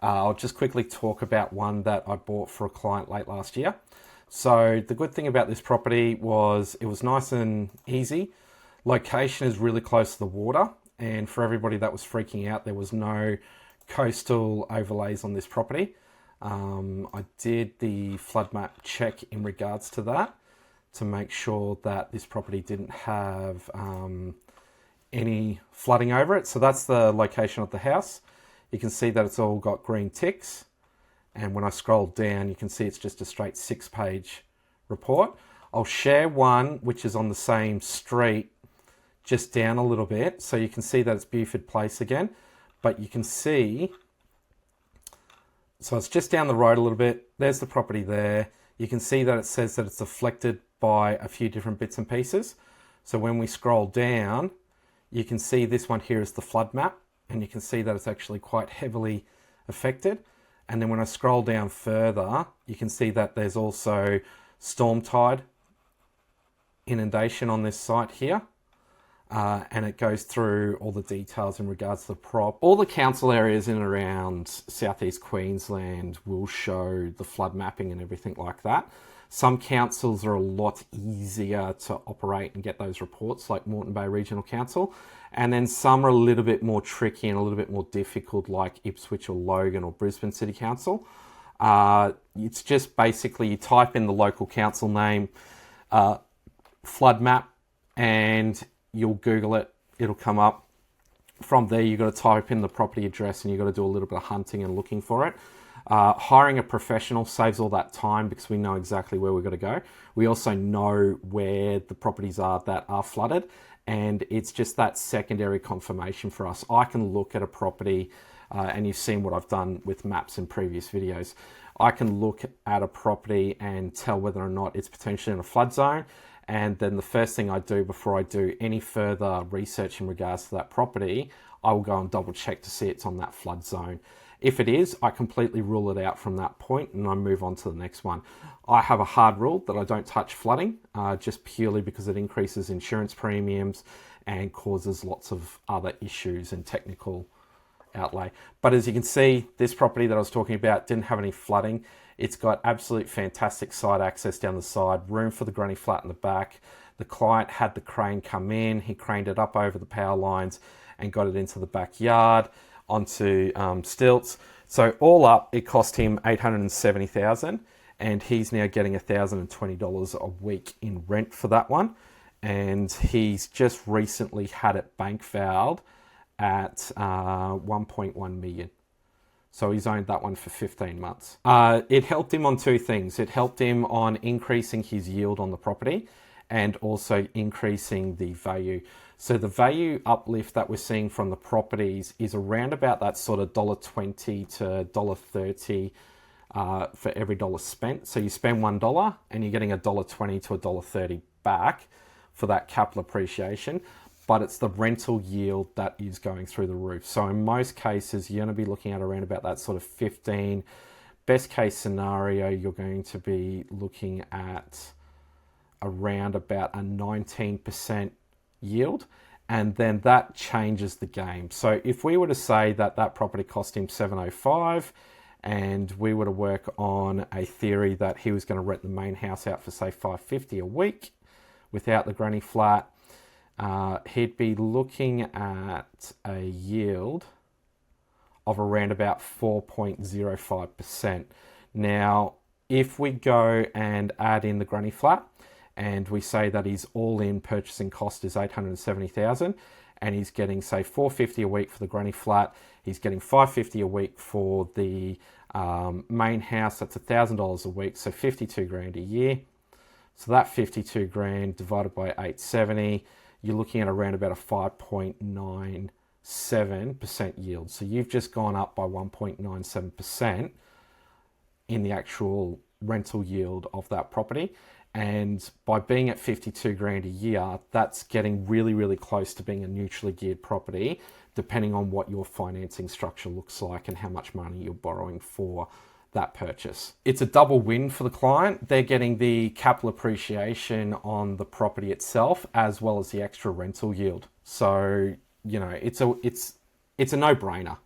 I'll just quickly talk about one that I bought for a client late last year. So the good thing about this property was it was nice and easy. Location is really close to the water, and for everybody that was freaking out, there was no coastal overlays on this property. I did the flood map check in regards to that to make sure that this property didn't have any flooding over it. So that's the location of the house. You can see that it's all got green ticks. And when I scroll down, you can see it's just a straight 6-page report. I'll share one which is on the same street just down a little bit. So you can see that it's Buford Place again. But you can see, so it's just down the road a little bit. There's the property there. You can see that it says that it's affected by a few different bits and pieces. So when we scroll down, you can see this one here is the flood map. And you can see that it's actually quite heavily affected. And then when I scroll down further, you can see that there's also storm tide inundation on this site here. And it goes through all the details in regards to the prop. All the council areas in and around Southeast Queensland will show the flood mapping and everything like that. Some councils are a lot easier to operate and get those reports, like Moreton Bay Regional Council. And then some are a little bit more tricky and a little bit more difficult, like Ipswich or Logan or Brisbane City Council. It's just basically you type in the local council name, flood map, and you'll Google it. It'll come up. From there, you've got to type in the property address and you've got to do a little bit of hunting and looking for it. Hiring a professional saves all that time because we know exactly where we've got to go. We also know where the properties are that are flooded, and it's just that secondary confirmation for us. I can look at a property, and you've seen what I've done with maps in previous videos. I can look at a property and tell whether or not it's potentially in a flood zone. And then the first thing I do before I do any further research in regards to that property, I will go and double check to see it's on that flood zone. If it is, I completely rule it out from that point and I move on to the next one. I have a hard rule that I don't touch flooding, just purely because it increases insurance premiums and causes lots of other issues and technical outlay. But as you can see, this property that I was talking about didn't have any flooding. It's got absolute fantastic side access down the side, room for the granny flat in the back. The client had the crane come in, he craned it up over the power lines and got it into the backyard onto stilts. So all up, it cost him $870,000 and he's now getting $1,020 a week in rent for that one. And he's just recently had it bank filed at 1.1 million. So he's owned that one for 15 months. It helped him on two things. It helped him on increasing his yield on the property and also increasing the value. So the value uplift that we're seeing from the properties is around about that sort of $1.20 to $1.30 for every dollar spent. So you spend $1 and you're getting $1.20 to $1.30 back for that capital appreciation. But it's the rental yield that is going through the roof. So in most cases, you're going to be looking at around about that sort of 15. Best case scenario, you're going to be looking at around about a 19% yield. And then that changes the game. So if we were to say that that property cost him $705 and we were to work on a theory that he was going to rent the main house out for say $550 a week without the granny flat, he'd be looking at a yield of around about 4.05%. Now, if we go and add in the granny flat and we say that his all-in purchasing cost is $870,000 and he's getting say $450 a week for the granny flat, he's getting $550 a week for the main house, that's $1,000 a week, so 52 grand a year. So that 52 grand divided by 870, you're looking at around about a 5.97% yield. So you've just gone up by 1.97% in the actual rental yield of that property. And by being at 52 grand a year, that's getting really, really close to being a neutrally geared property, depending on what your financing structure looks like and how much money you're borrowing for that purchase. It's a double win for the client. They're getting the capital appreciation on the property itself as well as the extra rental yield. So, you know, it's a no-brainer.